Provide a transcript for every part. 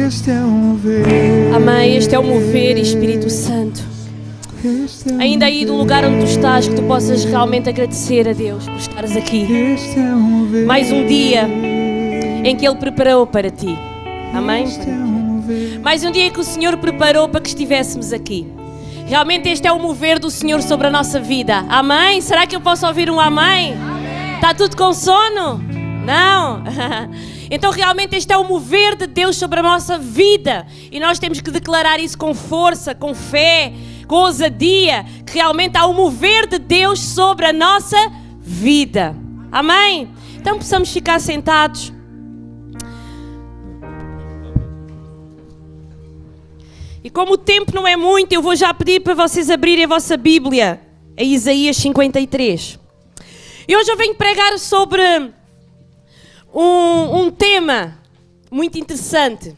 Este é o mover. Amém. Este é o mover, Espírito Santo. Ainda aí do lugar onde tu estás, que tu possas realmente agradecer a Deus por estares aqui. Este é o mover. Mais um dia em que Ele preparou para ti. Amém? Este é o mover. Mais um dia que o Senhor preparou para que estivéssemos aqui. Realmente este é o mover do Senhor sobre a nossa vida. Amém? Será que eu posso ouvir um amém? Amém. Está tudo com sono? Não? Então realmente este é o mover de Deus sobre a nossa vida. E nós temos que declarar isso com força, com fé, com ousadia. Que realmente há o mover de Deus sobre a nossa vida. Amém? Então possamos ficar sentados. E como o tempo não é muito, eu vou já pedir para vocês abrirem a vossa Bíblia, a Isaías 53. E hoje eu venho pregar sobre um tema muito interessante.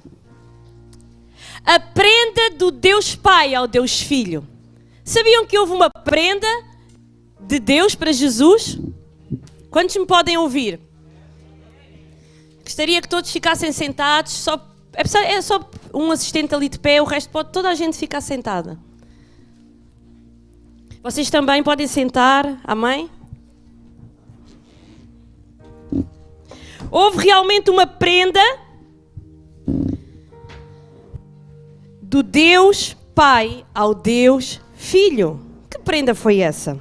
A prenda do Deus Pai ao Deus Filho. Sabiam que houve uma prenda de Deus para Jesus? Quantos me podem ouvir? Gostaria que todos ficassem sentados, é só um assistente ali de pé, o resto pode toda a gente ficar sentada. Vocês também podem sentar, amém? Houve realmente uma prenda do Deus Pai ao Deus Filho. Que prenda foi essa?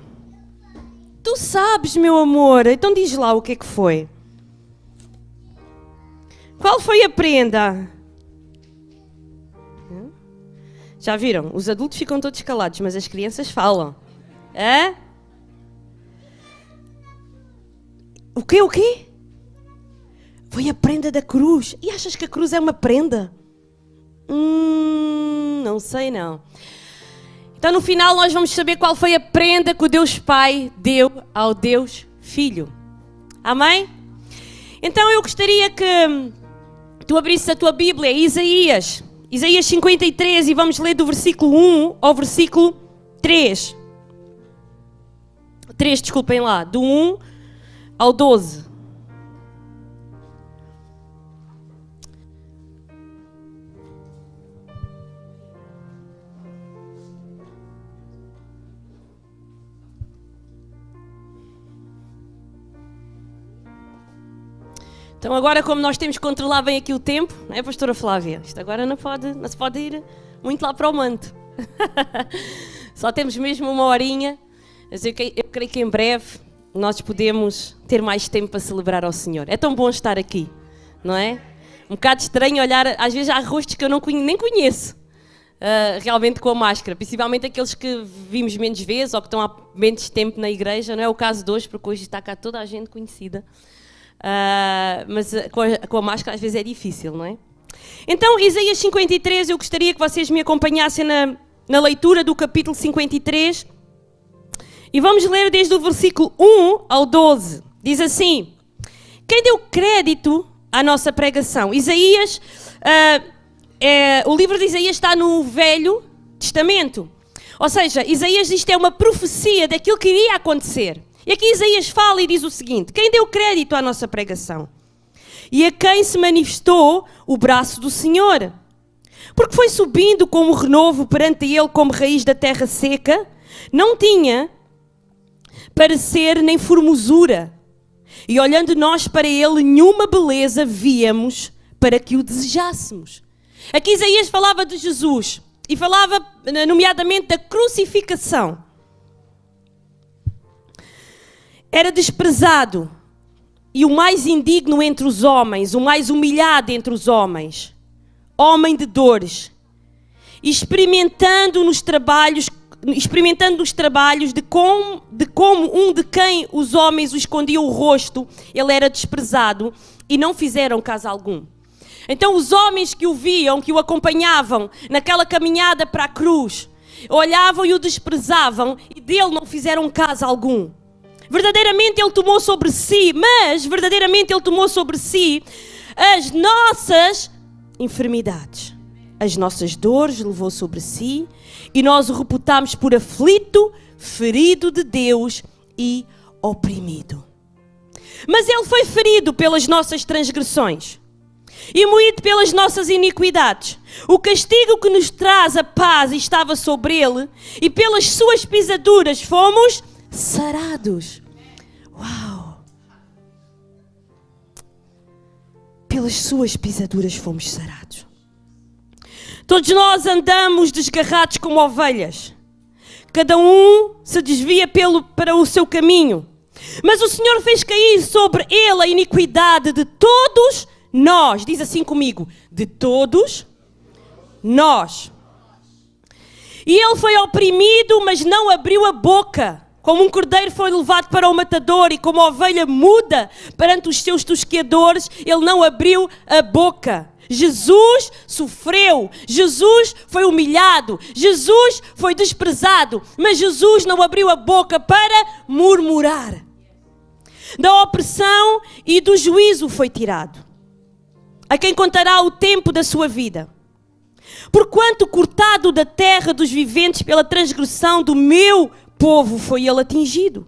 Tu sabes, meu amor, então diz lá o que é que foi. Qual foi a prenda? Já viram? Os adultos ficam todos calados, mas as crianças falam. É? O quê? Foi a prenda da cruz. E achas que a cruz é uma prenda? Não sei não. Então no final nós vamos saber qual foi a prenda que o Deus Pai deu ao Deus Filho. Amém? Então eu gostaria que tu abrisses a tua Bíblia, Isaías 53, e vamos ler do versículo 1 ao versículo 3. 3, desculpem lá, do 1 ao 12. Então agora, como nós temos que controlar bem aqui o tempo, não é, pastora Flávia? Isto agora não se pode ir muito lá para o manto. Só temos mesmo uma horinha, mas eu creio que em breve nós podemos ter mais tempo para celebrar ao Senhor. É tão bom estar aqui, não é? Um bocado estranho olhar, às vezes há rostos que eu nem conheço, realmente com a máscara, principalmente aqueles que vimos menos vezes ou que estão há menos tempo na igreja. Não é o caso de hoje, porque hoje está cá toda a gente conhecida. Mas com a máscara às vezes é difícil, não é? Então, Isaías 53, eu gostaria que vocês me acompanhassem na leitura do capítulo 53. E vamos ler desde o versículo 1 ao 12. Diz assim: quem deu crédito à nossa pregação? Isaías, o livro de Isaías está no Velho Testamento. Ou seja, Isaías, isto é uma profecia daquilo que iria acontecer. E aqui Isaías fala e diz o seguinte: quem deu crédito à nossa pregação? E a quem se manifestou o braço do Senhor? Porque foi subindo como renovo perante ele, como raiz da terra seca, não tinha parecer nem formosura. E olhando nós para ele, nenhuma beleza víamos para que o desejássemos. Aqui Isaías falava de Jesus e falava nomeadamente da crucificação. Era desprezado e o mais indigno entre os homens, o mais humilhado entre os homens, homem de dores, experimentando nos trabalhos de como um de quem os homens o escondiam o rosto, ele era desprezado e não fizeram caso algum. Então os homens que o viam, que o acompanhavam naquela caminhada para a cruz, olhavam e o desprezavam e dele não fizeram caso algum. Verdadeiramente ele tomou sobre si, as nossas enfermidades, as nossas dores levou sobre si, e nós o reputámos por aflito, ferido de Deus e oprimido. Mas ele foi ferido pelas nossas transgressões, e moído pelas nossas iniquidades. O castigo que nos traz a paz estava sobre ele, e pelas suas pisaduras fomos sarados. Uau! Pelas suas pisaduras fomos sarados. Todos nós andamos desgarrados como ovelhas. Cada um se desvia para o seu caminho. Mas o Senhor fez cair sobre ele a iniquidade de todos nós. Diz assim comigo: de todos nós. E ele foi oprimido, mas não abriu a boca. Como um cordeiro foi levado para o matador e como a ovelha muda perante os seus tosqueadores, ele não abriu a boca. Jesus sofreu, Jesus foi humilhado, Jesus foi desprezado, mas Jesus não abriu a boca para murmurar. Da opressão e do juízo foi tirado. A quem contará o tempo da sua vida? Porquanto cortado da terra dos viventes pela transgressão do meu povo foi ele atingido.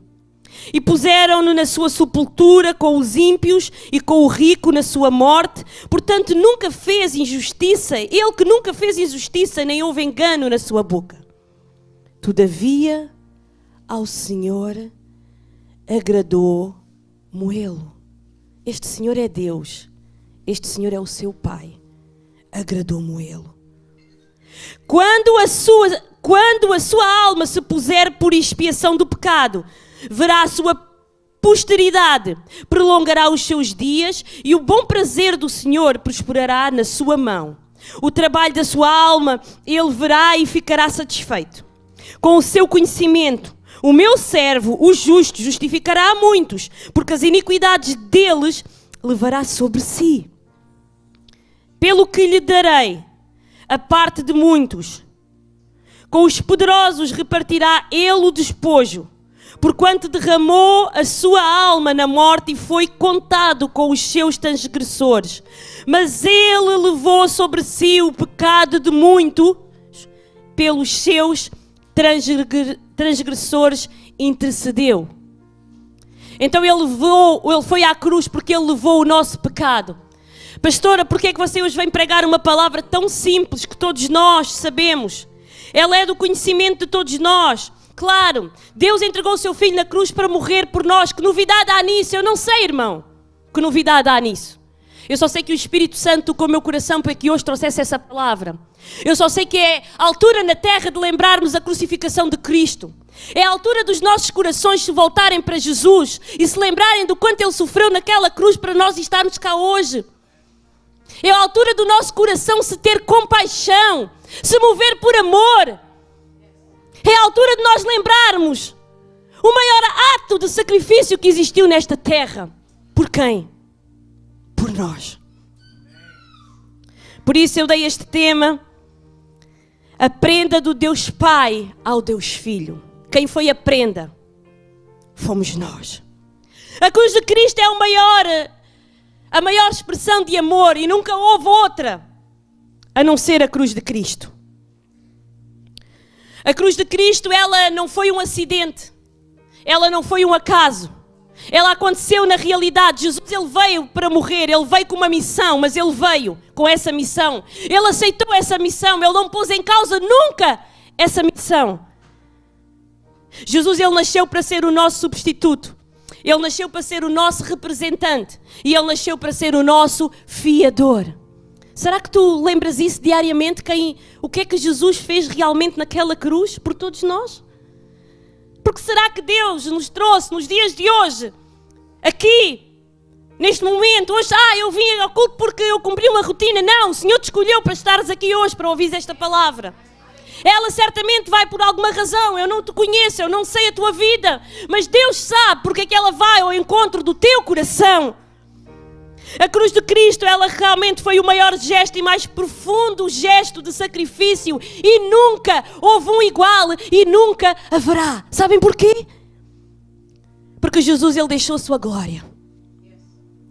E puseram-no na sua sepultura com os ímpios e com o rico na sua morte. Portanto, nunca fez injustiça, ele que nunca fez injustiça, nem houve engano na sua boca. Todavia, ao Senhor agradou moê-lo. Este Senhor é Deus, este Senhor é o seu Pai. Agradou moê-lo. Quando a sua alma se puser por expiação do pecado, verá a sua posteridade, prolongará os seus dias e o bom prazer do Senhor prosperará na sua mão. O trabalho da sua alma ele verá e ficará satisfeito. Com o seu conhecimento, o meu servo, o justo, justificará a muitos, porque as iniquidades deles levará sobre si. Pelo que lhe darei a parte de muitos, com os poderosos repartirá ele o despojo, porquanto derramou a sua alma na morte e foi contado com os seus transgressores. Mas ele levou sobre si o pecado de muitos, pelos seus transgressores intercedeu. Então ele foi à cruz porque ele levou o nosso pecado. Pastora, porquê é que você hoje vem pregar uma palavra tão simples que todos nós sabemos? Ela é do conhecimento de todos nós. Claro, Deus entregou o seu Filho na cruz para morrer por nós. Que novidade há nisso? Eu não sei, irmão. Que novidade há nisso? Eu só sei que o Espírito Santo tocou o meu coração para que hoje trouxesse essa palavra. Eu só sei que é a altura na terra de lembrarmos a crucificação de Cristo. É a altura dos nossos corações se voltarem para Jesus e se lembrarem do quanto Ele sofreu naquela cruz para nós estarmos cá hoje. É a altura do nosso coração se ter compaixão, se mover por amor. É a altura de nós lembrarmos o maior ato de sacrifício que existiu nesta terra. Por quem? Por nós. Por isso eu dei este tema: a prenda do Deus Pai ao Deus Filho. Quem foi a prenda? Fomos nós. A cruz de Cristo é a maior expressão de amor e nunca houve outra a não ser a cruz de Cristo. A cruz de Cristo, ela não foi um acidente, ela não foi um acaso, ela aconteceu na realidade. Jesus, ele veio para morrer, ele veio com uma missão, mas ele veio com essa missão, ele aceitou essa missão, ele não pôs em causa nunca essa missão. Jesus, ele nasceu para ser o nosso substituto, ele nasceu para ser o nosso representante e ele nasceu para ser o nosso fiador. Será que tu lembras isso diariamente? O que é que Jesus fez realmente naquela cruz por todos nós? Porque será que Deus nos trouxe nos dias de hoje, aqui, neste momento, hoje, eu vim ao culto porque eu cumpri uma rotina? Não, o Senhor te escolheu para estares aqui hoje, para ouvir esta palavra. Ela certamente vai por alguma razão, eu não te conheço, eu não sei a tua vida, mas Deus sabe porque é que ela vai ao encontro do teu coração. A cruz de Cristo, ela realmente foi o maior gesto e mais profundo gesto de sacrifício e nunca houve um igual e nunca haverá. Sabem porquê? Porque Jesus, ele deixou a sua glória.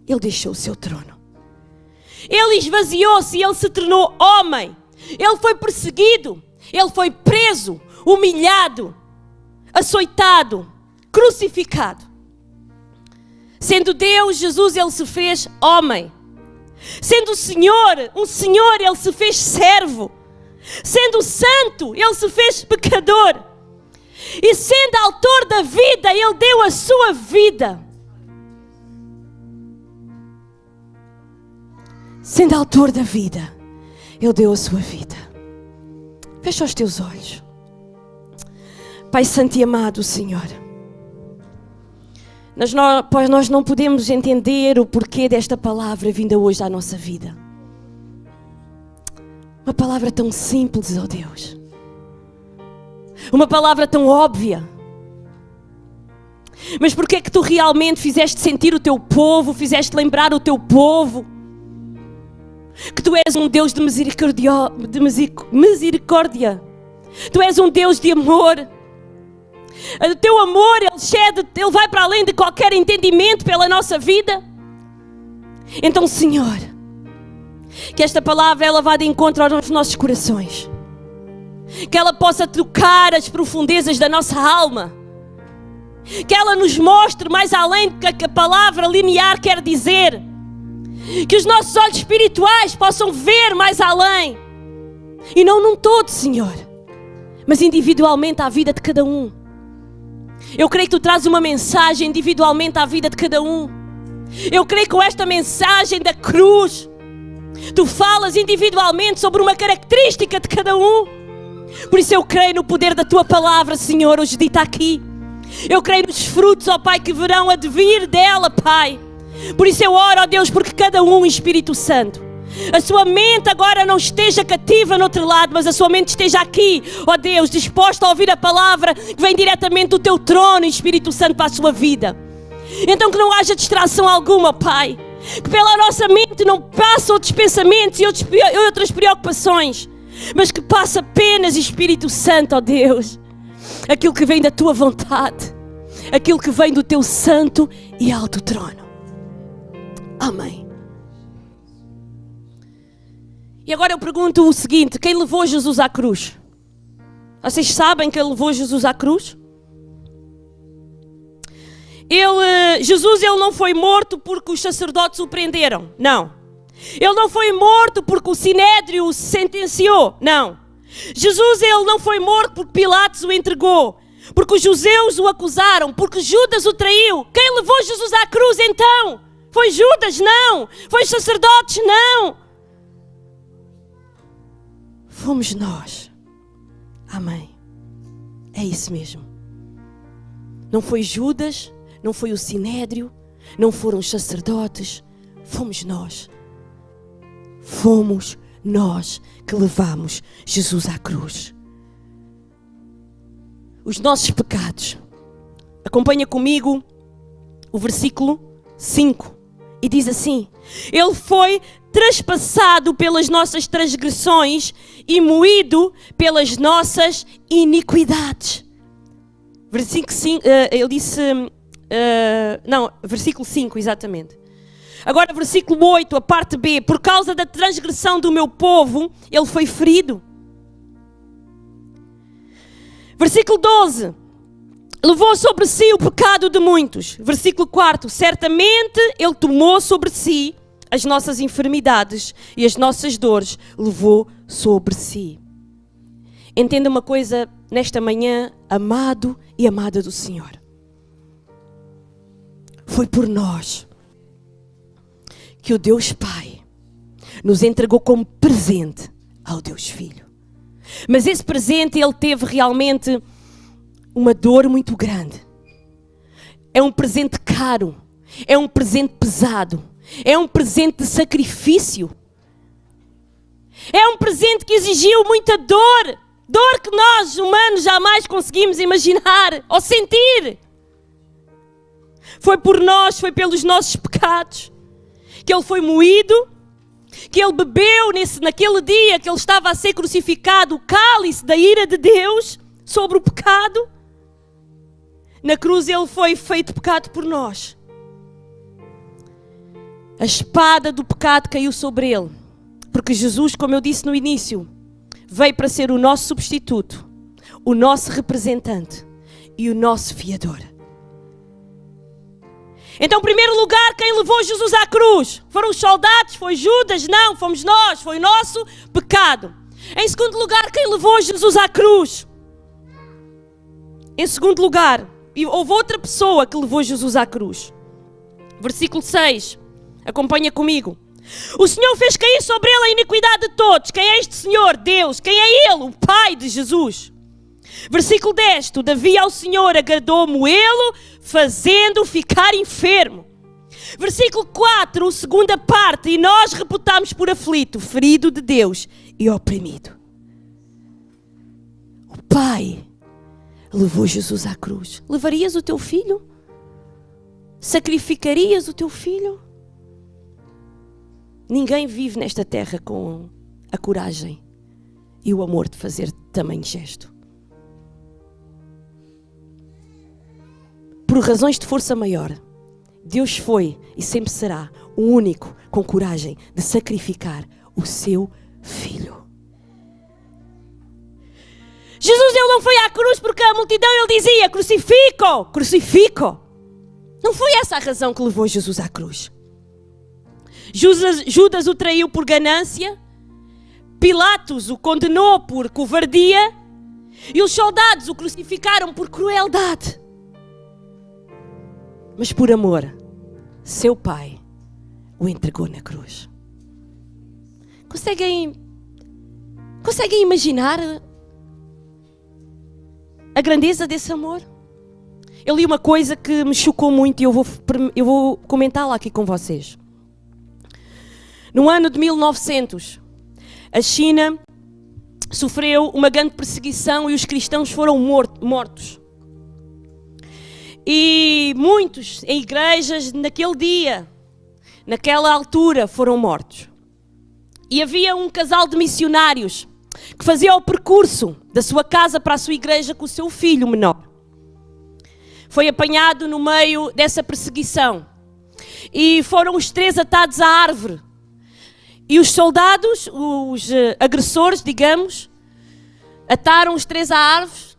Ele deixou o seu trono. Ele esvaziou-se e ele se tornou homem. Ele foi perseguido, ele foi preso, humilhado, açoitado, crucificado. Sendo Deus, Jesus, ele se fez homem. Sendo o Senhor, um Senhor, Ele se fez servo. Sendo santo, Ele se fez pecador. E sendo autor da vida, Ele deu a sua vida. Sendo autor da vida, Ele deu a sua vida. Fecha os teus olhos. Pai santo e amado Senhor, nós não podemos entender o porquê desta palavra vinda hoje à nossa vida. Uma palavra tão simples, ó Deus. Uma palavra tão óbvia. Mas porquê é que Tu realmente fizeste sentir o Teu povo, fizeste lembrar o Teu povo que Tu és um Deus de misericórdia. Tu és um Deus de amor. O Teu amor, Ele vai para além de qualquer entendimento pela nossa vida. Então, Senhor, que esta palavra ela vá de encontro aos nossos corações. Que ela possa tocar as profundezas da nossa alma. Que ela nos mostre mais além do que a palavra linear quer dizer. Que os nossos olhos espirituais possam ver mais além. E não num todo, Senhor, mas individualmente à vida de cada um. Eu creio que Tu trazes uma mensagem individualmente à vida de cada um. Eu creio que com esta mensagem da cruz, Tu falas individualmente sobre uma característica de cada um. Por isso eu creio no poder da Tua palavra, Senhor, hoje dita aqui. Eu creio nos frutos, ó Pai, que virão advir dela, Pai. Por isso eu oro, ó Deus, porque cada um, Espírito Santo, a sua mente agora não esteja cativa no outro lado, mas a sua mente esteja aqui, ó Deus, disposta a ouvir a palavra que vem diretamente do Teu trono, Espírito Santo, para a sua vida. Então que não haja distração alguma, Pai. Que pela nossa mente não passe outros pensamentos e outras preocupações, mas que passe apenas, Espírito Santo, ó Deus, aquilo que vem da Tua vontade, aquilo que vem do Teu santo e alto trono. Amém. E agora eu pergunto o seguinte: quem levou Jesus à cruz? Vocês sabem quem levou Jesus à cruz? Jesus não foi morto porque os sacerdotes o prenderam. Não. Ele não foi morto porque o Sinédrio o sentenciou. Não. Jesus não foi morto porque Pilatos o entregou. Porque os judeus o acusaram. Porque Judas o traiu. Quem levou Jesus à cruz então? Foi Judas? Não. Foi os sacerdotes? Não. Fomos nós. Amém. É isso mesmo. Não foi Judas, não foi o Sinédrio, não foram os sacerdotes. Fomos nós. Fomos nós que levamos Jesus à cruz. Os nossos pecados. Acompanha comigo o versículo 5. E diz assim: Ele foi traspassado pelas nossas transgressões e moído pelas nossas iniquidades. Versículo 5, ele disse... versículo 5, exatamente. Agora, versículo 8, a parte B. Por causa da transgressão do meu povo, ele foi ferido. Versículo 12. Levou sobre si o pecado de muitos. Versículo 4. Certamente ele tomou sobre si as nossas enfermidades e as nossas dores levou sobre si. Entenda uma coisa nesta manhã, amado e amada do Senhor. Foi por nós que o Deus Pai nos entregou como presente ao Deus Filho. Mas esse presente ele teve realmente uma dor muito grande. É um presente caro, é um presente pesado, é um presente de sacrifício. É um presente que exigiu muita dor, dor que nós humanos jamais conseguimos imaginar ou sentir. Foi por nós, foi pelos nossos pecados que ele foi moído, que ele bebeu naquele dia que ele estava a ser crucificado, o cálice da ira de Deus sobre o pecado. Na cruz ele foi feito pecado por nós. A espada do pecado caiu sobre ele, porque Jesus, como eu disse no início, veio para ser o nosso substituto, o nosso representante e o nosso fiador. Então, em primeiro lugar, quem levou Jesus à cruz? Foram os soldados? Foi Judas? Não, fomos nós. Foi o nosso pecado. Em segundo lugar, quem levou Jesus à cruz? Em segundo lugar, houve outra pessoa que levou Jesus à cruz. Versículo 6. Acompanha comigo. O Senhor fez cair sobre ele a iniquidade de todos. Quem é este Senhor? Deus. Quem é ele? O Pai de Jesus. Versículo 10. Todavia ao Senhor agradou-mo-lo, fazendo-o ficar enfermo. Versículo 4, segunda parte. E nós reputámos por aflito, ferido de Deus e oprimido. O Pai levou Jesus à cruz. Levarias o teu filho? Sacrificarias o teu filho? Ninguém vive nesta terra com a coragem e o amor de fazer tamanho gesto. Por razões de força maior, Deus foi e sempre será o único com coragem de sacrificar o seu filho. Jesus, ele não foi à cruz porque a multidão ele dizia: crucifico, crucifico. Não foi essa a razão que levou Jesus à cruz. Judas o traiu por ganância, Pilatos o condenou por covardia e os soldados o crucificaram por crueldade. Mas por amor, seu Pai o entregou na cruz. Conseguem imaginar a grandeza desse amor? Eu li uma coisa que me chocou muito e eu vou comentá-la aqui com vocês. No ano de 1900, a China sofreu uma grande perseguição e os cristãos foram mortos. E muitos em igrejas naquele dia, naquela altura, foram mortos. E havia um casal de missionários que fazia o percurso da sua casa para a sua igreja com o seu filho menor. Foi apanhado no meio dessa perseguição. E foram os três atados à árvore. E os soldados, os agressores, digamos, ataram os três à árvore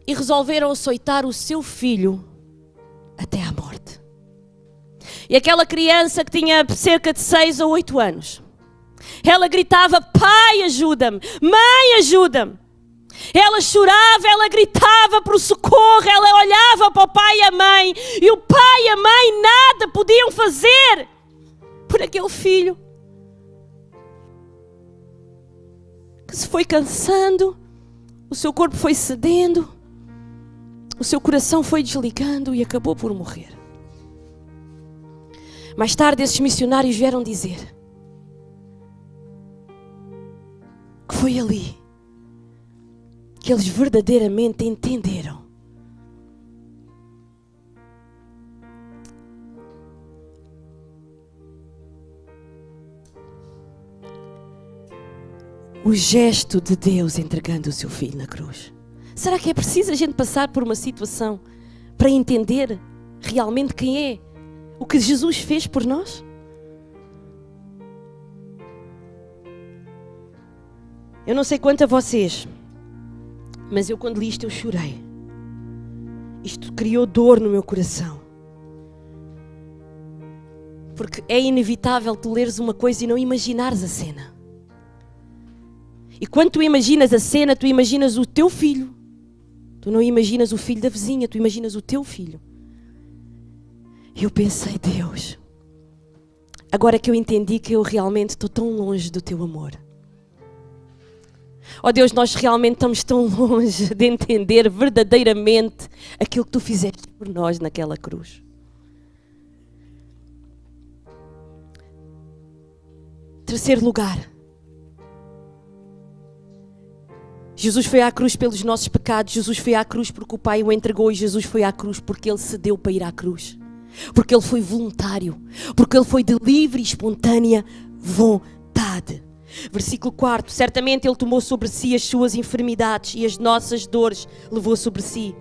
e resolveram açoitar o seu filho até à morte. E aquela criança que tinha cerca de 6 ou 8 anos, ela gritava: pai, ajuda-me, mãe, ajuda-me. Ela chorava, ela gritava por socorro, ela olhava para o pai e a mãe, e o pai e a mãe nada podiam fazer por aquele filho que se foi cansando, o seu corpo foi cedendo, o seu coração foi desligando e acabou por morrer. Mais tarde esses missionários vieram dizer que foi ali que eles verdadeiramente entenderam o gesto de Deus entregando o seu filho na cruz. Será que é preciso a gente passar por uma situação para entender realmente quem é o que Jesus fez por nós? Eu não sei quanto a vocês, mas eu quando li isto eu chorei. Isto criou dor no meu coração. Porque é inevitável tu leres uma coisa e não imaginares a cena. E quando tu imaginas a cena, tu imaginas o teu filho. Tu não imaginas o filho da vizinha, tu imaginas o teu filho. E eu pensei: Deus, agora que eu entendi que eu realmente estou tão longe do teu amor. Oh Deus, nós realmente estamos tão longe de entender verdadeiramente aquilo que tu fizeste por nós naquela cruz. Terceiro lugar, Jesus foi à cruz pelos nossos pecados, Jesus foi à cruz porque o Pai o entregou e Jesus foi à cruz porque Ele cedeu para ir à cruz. Porque Ele foi voluntário, porque Ele foi de livre e espontânea vontade. Versículo 4, certamente Ele tomou sobre si as suas enfermidades e as nossas dores levou sobre si.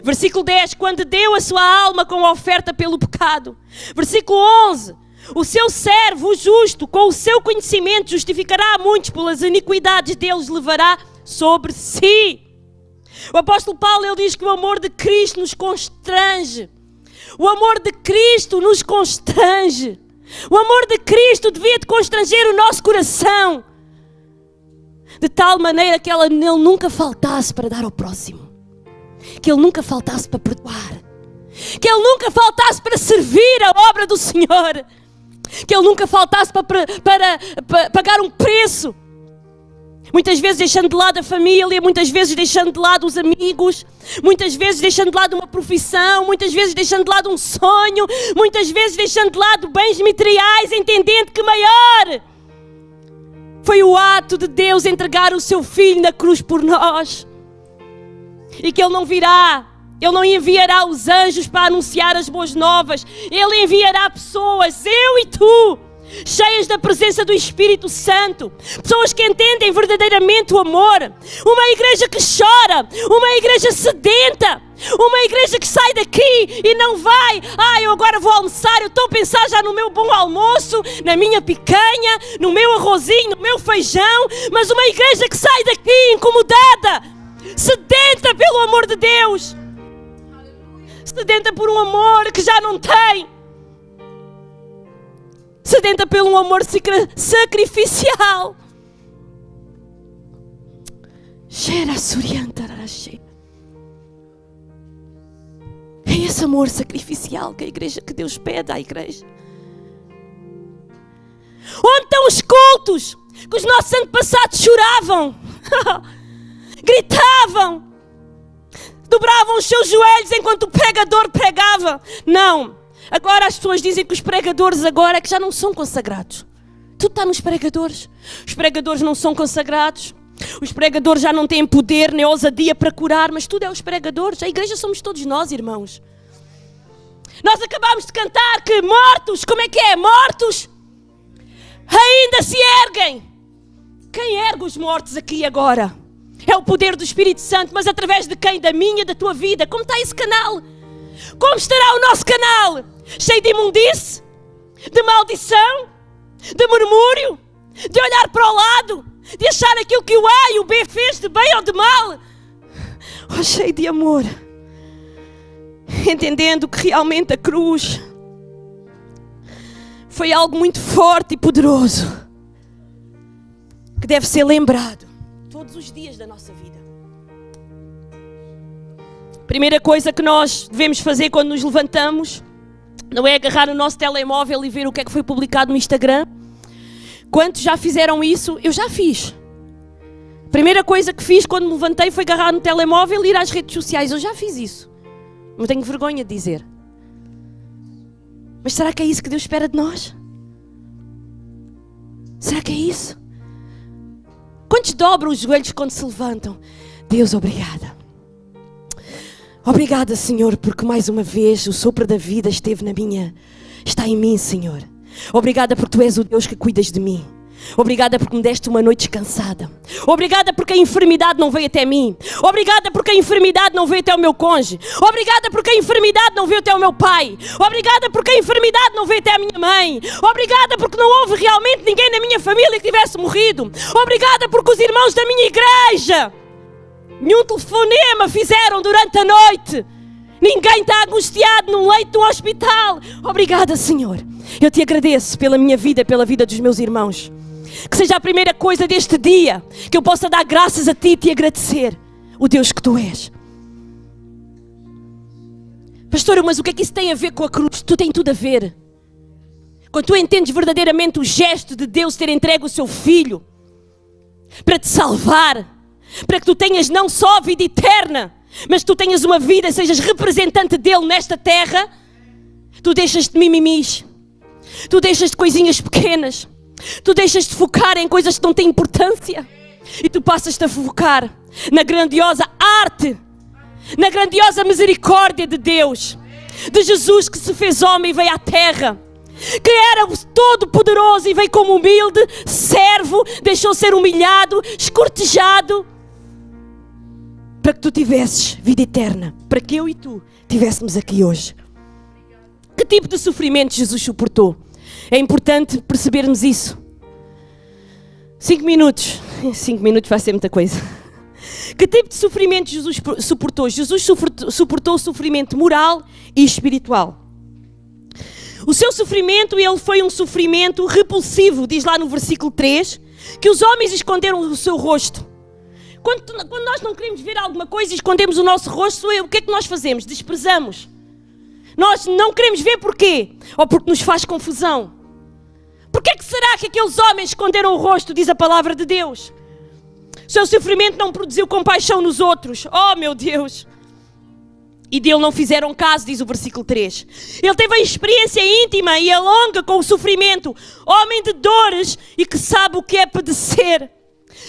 Versículo 10, quando deu a sua alma como oferta pelo pecado. Versículo 11, o seu servo, o justo, com o seu conhecimento justificará a muitos, pelas iniquidades deles levará sobre si. O apóstolo Paulo, ele diz que o amor de Cristo nos constrange, O amor de Cristo nos constrange. O amor de Cristo devia de constranger o nosso coração. De tal maneira que Ele nunca faltasse para dar ao próximo. Que Ele nunca faltasse para perdoar. Que Ele nunca faltasse para servir a obra do Senhor. Que Ele nunca faltasse para pagar um preço. Muitas vezes deixando de lado a família, muitas vezes deixando de lado os amigos, muitas vezes deixando de lado uma profissão, muitas vezes deixando de lado um sonho, muitas vezes deixando de lado bens materiais, entendendo que maior foi o ato de Deus entregar o seu Filho na cruz por nós. E que Ele não virá, Ele não enviará os anjos para anunciar as boas novas, Ele enviará pessoas, eu e tu, cheias da presença do Espírito Santo, pessoas que entendem verdadeiramente o amor, uma igreja que chora, uma igreja sedenta, uma igreja que sai daqui e não vai, eu agora vou almoçar, eu estou a pensar já no meu bom almoço, na minha picanha, no meu arrozinho, no meu feijão, mas uma igreja que sai daqui incomodada, sedenta pelo amor de Deus, sedenta por um amor que já não tem, sedenta pelo um amor sacrificial. É esse amor sacrificial que a igreja, que Deus pede à igreja. Onde estão os cultos que os nossos antepassados choravam, gritavam, dobravam os seus joelhos enquanto o pregador pregava? Não. Agora as pessoas dizem que os pregadores agora é que já não são consagrados. Tudo está nos pregadores. Os pregadores não são consagrados. Os pregadores já não têm poder nem ousadia para curar, mas tudo é os pregadores. A igreja somos todos nós, irmãos. Nós acabámos de cantar que mortos, como é que é? Mortos ainda se erguem. Quem ergue os mortos aqui agora? É o poder do Espírito Santo, mas através de quem? Da minha, da tua vida. Como está esse canal? Como estará o nosso canal? Cheio de imundície, de maldição, de murmúrio, de olhar para o lado, de achar aquilo que o A e o B fez de bem ou de mal, ou cheio de amor, entendendo que realmente a cruz foi algo muito forte e poderoso, que deve ser lembrado todos os dias da nossa vida. Primeira coisa que nós devemos fazer quando nos levantamos não é agarrar o nosso telemóvel e ver o que é que foi publicado no Instagram. Quantos já fizeram isso? Eu já fiz. A primeira coisa que fiz quando me levantei foi agarrar no telemóvel e ir às redes sociais. Eu já fiz isso. Não tenho vergonha de dizer. Mas será que é isso que Deus espera de nós? Será que é isso? Quantos dobram os joelhos quando se levantam? Deus, obrigada. Obrigada, Senhor, porque mais uma vez o sopro da vida está em mim, Senhor. Obrigada porque Tu és o Deus que cuidas de mim. Obrigada porque me deste uma noite descansada. Obrigada porque a enfermidade não veio até mim. Obrigada porque a enfermidade não veio até o meu cônjuge. Obrigada porque a enfermidade não veio até o meu pai. Obrigada porque a enfermidade não veio até a minha mãe. Obrigada porque não houve realmente ninguém na minha família que tivesse morrido. Obrigada porque os irmãos da minha igreja nenhum telefonema fizeram durante a noite. Ninguém está angustiado num leito de um hospital. Obrigada, Senhor. Eu Te agradeço pela minha vida e pela vida dos meus irmãos. Que seja a primeira coisa deste dia que eu possa dar graças a Ti e Te agradecer o Deus que Tu és. Pastor, mas o que é que isso tem a ver com a cruz? Tu tem tudo a ver. Quando tu entendes verdadeiramente o gesto de Deus ter entregue o Seu Filho para te salvar, para que tu tenhas não só a vida eterna, mas que tu tenhas uma vida e sejas representante dele nesta terra, tu deixas de mimimis, tu deixas de coisinhas pequenas, tu deixas de focar em coisas que não têm importância e tu passas-te a focar na grandiosa arte, na grandiosa misericórdia de Deus, de Jesus que se fez homem e veio à terra, que era o todo-poderoso e veio como humilde, servo, deixou ser humilhado, escortejado, para que tu tivesses vida eterna, para que eu e tu tivéssemos aqui hoje. Que tipo de sofrimento Jesus suportou? É importante percebermos isso. 5 minutos vai ser muita coisa. Que tipo de sofrimento Jesus suportou? Jesus suportou o sofrimento moral e espiritual. O seu sofrimento, ele foi um sofrimento repulsivo, diz lá no versículo 3, que os homens esconderam o seu rosto. Quando nós não queremos ver alguma coisa e escondemos o nosso rosto, o que é que nós fazemos? Desprezamos. Nós não queremos ver porquê? Ou porque nos faz confusão. Porquê que será que aqueles homens esconderam o rosto, diz a palavra de Deus? O seu sofrimento não produziu compaixão nos outros. Oh, meu Deus! E dele não fizeram caso, diz o versículo 3. Ele teve a experiência íntima e a longa com o sofrimento. Homem de dores e que sabe o que é padecer.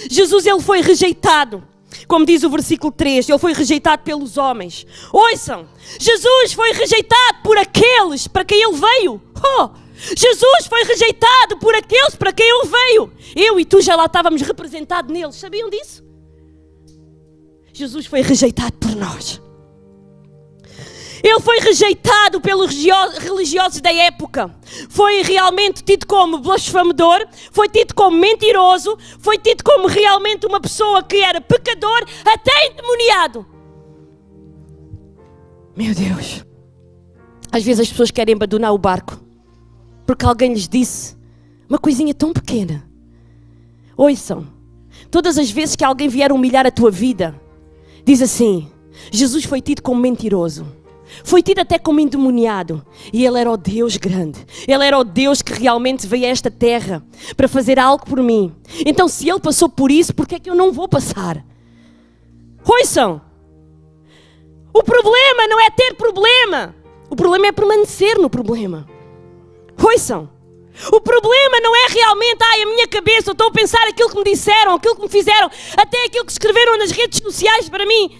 Jesus, ele foi rejeitado. Como diz o versículo 3, ele foi rejeitado pelos homens. Ouçam, Jesus foi rejeitado por aqueles para quem ele veio. Oh, Jesus foi rejeitado por aqueles para quem ele veio. Eu e tu já lá estávamos representados neles. Sabiam disso? Jesus foi rejeitado por nós. Ele foi rejeitado pelos religiosos da época. Foi realmente tido como blasfemador, foi tido como mentiroso, foi tido como realmente uma pessoa que era pecador, até endemoniado. Meu Deus. Às vezes as pessoas querem abandonar o barco porque alguém lhes disse uma coisinha tão pequena. Ouçam, todas as vezes que alguém vier humilhar a tua vida, diz assim: Jesus foi tido como mentiroso. Foi tido até como endemoniado. E ele era o Deus grande. Ele era o Deus que realmente veio a esta terra para fazer algo por mim. Então se ele passou por isso, por que é que eu não vou passar? Ouçam. O problema não é ter problema. O problema é permanecer no problema. Ouçam. O problema não é realmente, a minha cabeça, eu estou a pensar aquilo que me disseram, aquilo que me fizeram, até aquilo que escreveram nas redes sociais para mim.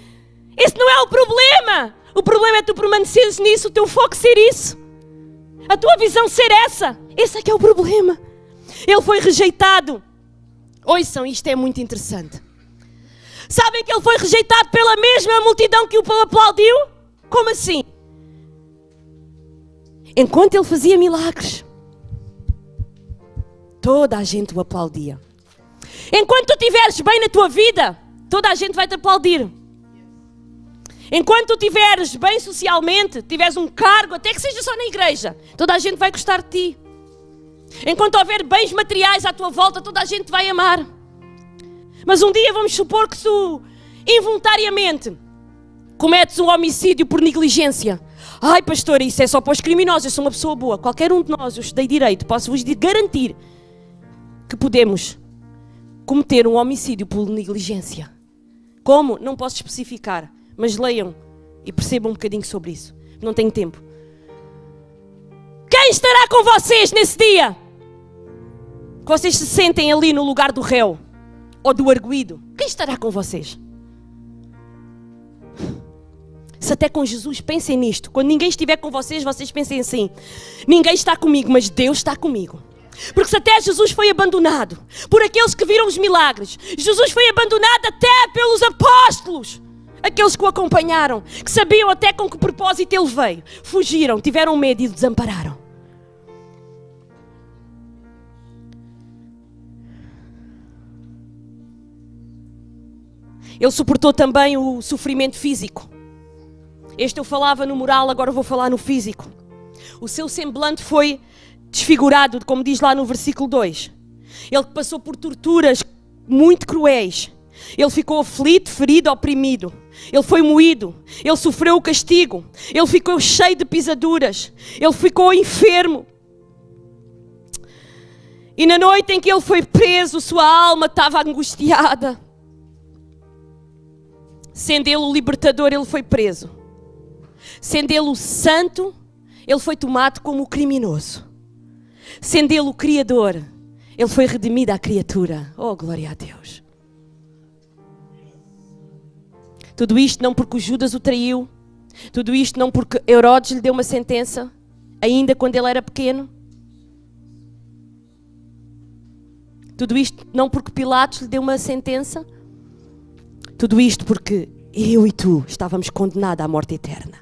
Esse não é o problema. O problema é tu permaneceres nisso, o teu foco ser isso. A tua visão ser essa. Esse é que é o problema. Ele foi rejeitado. Ouçam, isto é muito interessante. Sabem que ele foi rejeitado pela mesma multidão que o aplaudiu? Como assim? Enquanto ele fazia milagres, toda a gente o aplaudia. Enquanto tu estiveres bem na tua vida, toda a gente vai te aplaudir. Enquanto tu estiveres bem socialmente, tiveres um cargo, até que seja só na igreja, toda a gente vai gostar de ti. Enquanto houver bens materiais à tua volta, toda a gente te vai amar. Mas um dia vamos supor que tu, involuntariamente, cometes um homicídio por negligência. Ai, pastor, isso é só para os criminosos, eu sou uma pessoa boa. Qualquer um de nós, eu estudei direito, posso-vos garantir que podemos cometer um homicídio por negligência. Como? Não posso especificar. Mas leiam e percebam um bocadinho sobre isso. Não tenho tempo. Quem estará com vocês nesse dia? Que vocês se sentem ali no lugar do réu ou do arguido. Quem estará com vocês? Se até com Jesus, pensem nisto. Quando ninguém estiver com vocês, vocês pensem assim: ninguém está comigo, mas Deus está comigo. Porque se até Jesus foi abandonado por aqueles que viram os milagres, Jesus foi abandonado até pelos apóstolos. Aqueles que o acompanharam, que sabiam até com que propósito ele veio. Fugiram, tiveram medo e o desampararam. Ele suportou também o sofrimento físico. Este eu falava no moral, agora vou falar no físico. O seu semblante foi desfigurado, como diz lá no versículo 2. Ele passou por torturas muito cruéis. Ele ficou aflito, ferido, oprimido. Ele foi moído. Ele sofreu o castigo. Ele ficou cheio de pisaduras. Ele ficou enfermo. E na noite em que ele foi preso, sua alma estava angustiada. Sendo ele o libertador, ele foi preso. Sendo ele o santo, ele foi tomado como o criminoso. Sendo ele o criador, ele foi redimido à criatura. Oh, glória a Deus. Tudo isto não porque o Judas o traiu. Tudo isto não porque Herodes lhe deu uma sentença, ainda quando ele era pequeno. Tudo isto não porque Pilatos lhe deu uma sentença. Tudo isto porque eu e tu estávamos condenados à morte eterna.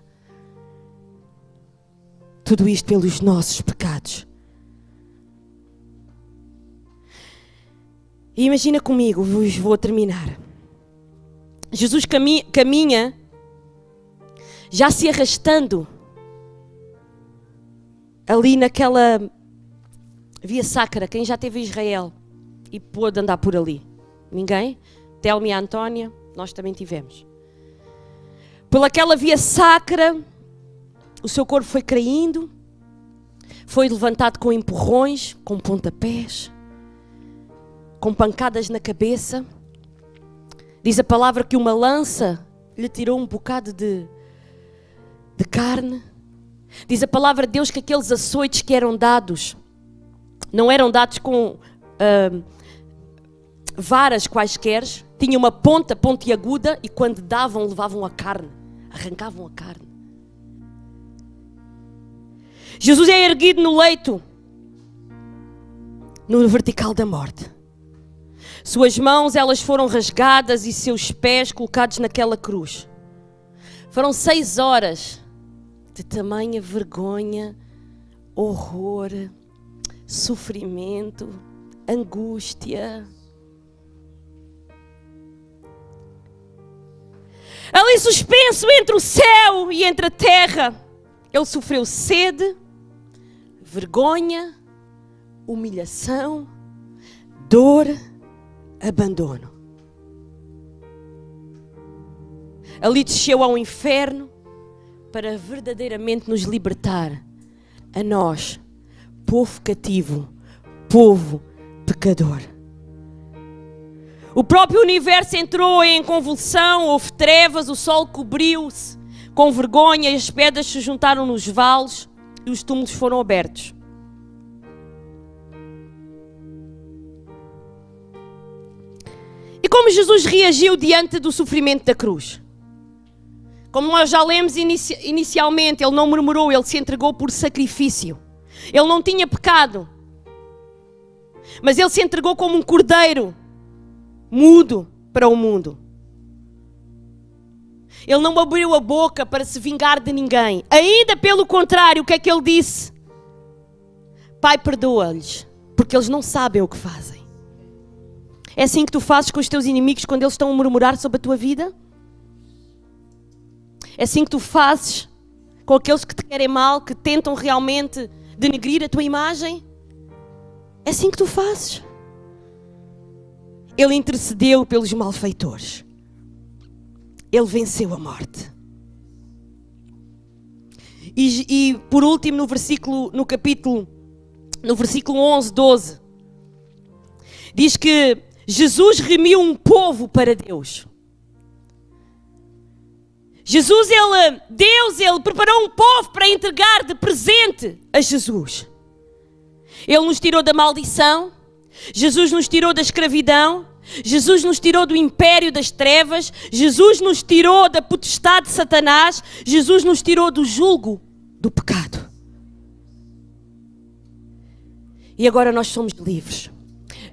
Tudo isto pelos nossos pecados. E imagina comigo, vou terminar. Jesus caminha já se arrastando ali naquela via sacra. Quem já esteve em Israel e pôde andar por ali? Ninguém? Telma e a Antónia, nós também tivemos. Pelaquela via sacra, o seu corpo foi caindo, foi levantado com empurrões, com pontapés, com pancadas na cabeça. Diz a palavra que uma lança lhe tirou um bocado de carne. Diz a palavra de Deus que aqueles açoites que eram dados, não eram dados com varas quaisquer, tinham uma ponta pontiaguda e quando davam, levavam a carne, arrancavam a carne. Jesus é erguido no leito, no vertical da morte. Suas mãos, elas foram rasgadas e seus pés colocados naquela cruz. Foram 6 horas de tamanha vergonha, horror, sofrimento, angústia. Ali suspenso entre o céu e entre a terra, ele sofreu sede, vergonha, humilhação, dor, abandono. Ali desceu ao inferno para verdadeiramente nos libertar, a nós, povo cativo, povo pecador. O próprio universo entrou em convulsão, houve trevas, o sol cobriu-se com vergonha, as pedras se juntaram nos vales e os túmulos foram abertos. E como Jesus reagiu diante do sofrimento da cruz? Como nós já lemos inicialmente, ele não murmurou, ele se entregou por sacrifício. Ele não tinha pecado, mas ele se entregou como um cordeiro mudo para o mundo. Ele não abriu a boca para se vingar de ninguém. Ainda pelo contrário, o que é que ele disse? Pai, perdoa-lhes, porque eles não sabem o que fazem. É assim que tu fazes com os teus inimigos quando eles estão a murmurar sobre a tua vida? É assim que tu fazes com aqueles que te querem mal, que tentam realmente denegrir a tua imagem? É assim que tu fazes. Ele intercedeu pelos malfeitores. Ele venceu a morte. E por último, no versículo 11, 12, diz que Jesus remiu um povo para Deus. Deus preparou um povo para entregar de presente a Jesus. Ele nos tirou da maldição, Jesus nos tirou da escravidão, Jesus nos tirou do império das trevas, Jesus nos tirou da potestade de Satanás, Jesus nos tirou do jugo do pecado. E agora nós somos livres,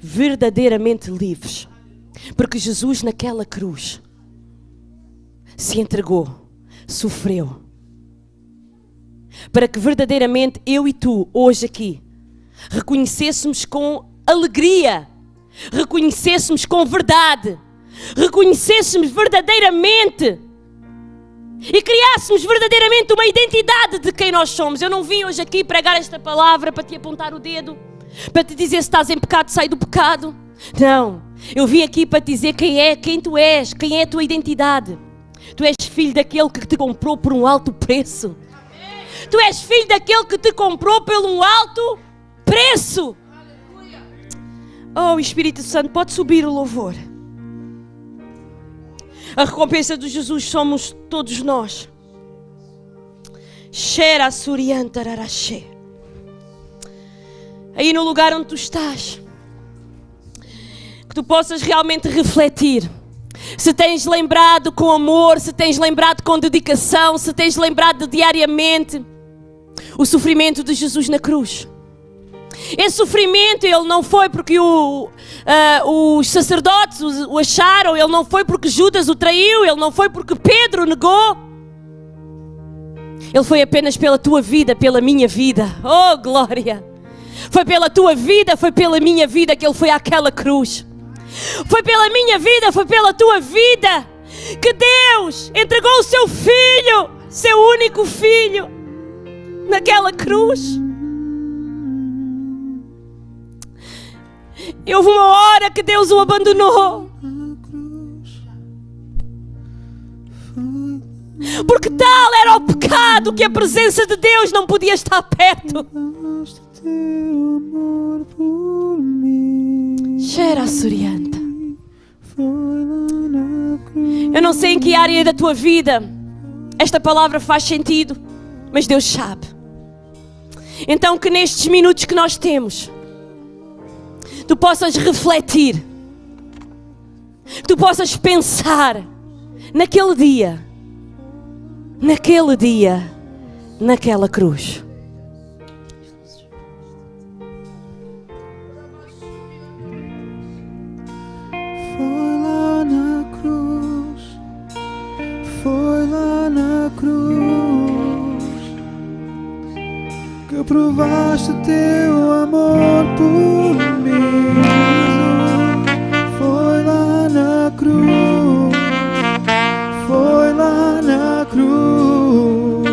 verdadeiramente livres, porque Jesus naquela cruz se entregou, sofreu, para que verdadeiramente eu e tu, hoje aqui, reconhecêssemos com alegria, reconhecêssemos com verdade, reconhecêssemos verdadeiramente e criássemos verdadeiramente uma identidade de quem nós somos. Eu não vim hoje aqui pregar esta palavra para te apontar o dedo, para te dizer se estás em pecado, sai do pecado. Não, eu vim aqui para te dizer quem tu és, quem é a tua identidade. Tu és filho daquele que te comprou por um alto preço. Tu és filho daquele que te comprou por um alto preço. Oh, Espírito Santo, pode subir o louvor. A recompensa de Jesus somos todos nós. Shera suriantararache. Aí no lugar onde tu estás, que tu possas realmente refletir. Se tens lembrado com amor, se tens lembrado com dedicação, se tens lembrado diariamente o sofrimento de Jesus na cruz. Esse sofrimento, ele não foi porque os sacerdotes o acharam, ele não foi porque Judas o traiu, ele não foi porque Pedro negou. Ele foi apenas pela tua vida, pela minha vida. Oh, glória! Foi pela tua vida, foi pela minha vida que ele foi àquela cruz. Foi pela minha vida, foi pela tua vida que Deus entregou o seu filho, seu único filho, naquela cruz. E houve uma hora que Deus o abandonou, porque tal era o pecado que a presença de Deus não podia estar perto. Cheira a surianta. Eu não sei em que área da tua vida esta palavra faz sentido, mas Deus sabe. Então que nestes minutos que nós temos, tu possas refletir, que tu possas pensar naquele dia, naquela cruz. Foi lá na cruz que provaste teu amor por mim, Jesus. Foi lá na cruz, foi lá na cruz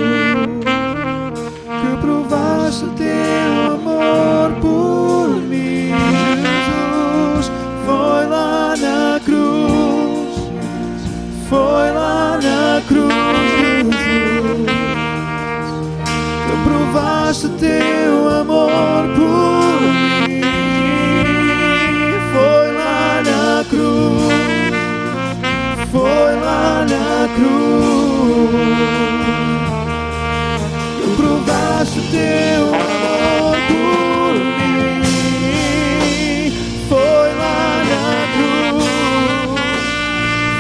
que provaste teu amor por mim, Jesus. Foi lá na cruz, foi lá na cruz, Jesus, que provaste teu amor por mim. Foi lá na cruz, foi lá na cruz, que provaste teu amor por mim. Foi lá na cruz, foi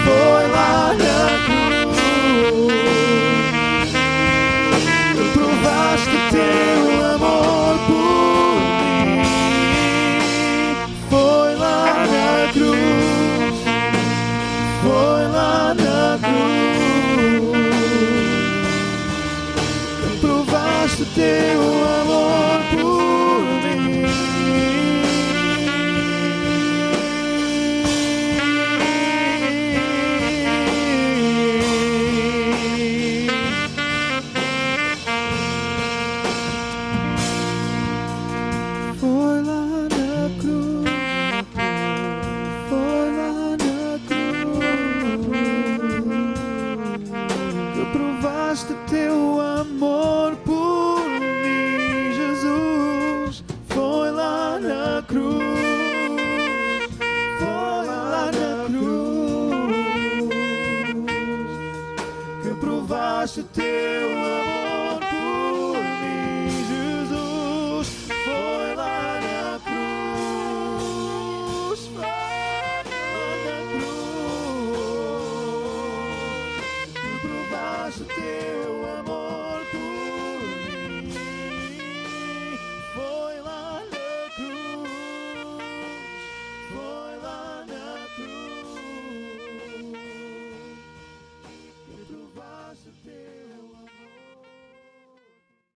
lá na cruz, que provaste teu amor por mim. Foi lá na cruz, foi lá na cruz, que provaste teu amor por mim. Foi lá na cruz, foi lá na cruz, que provaste teu amor por mim, Jesus. Foi lá na cruz, foi lá na cruz, que provaste teu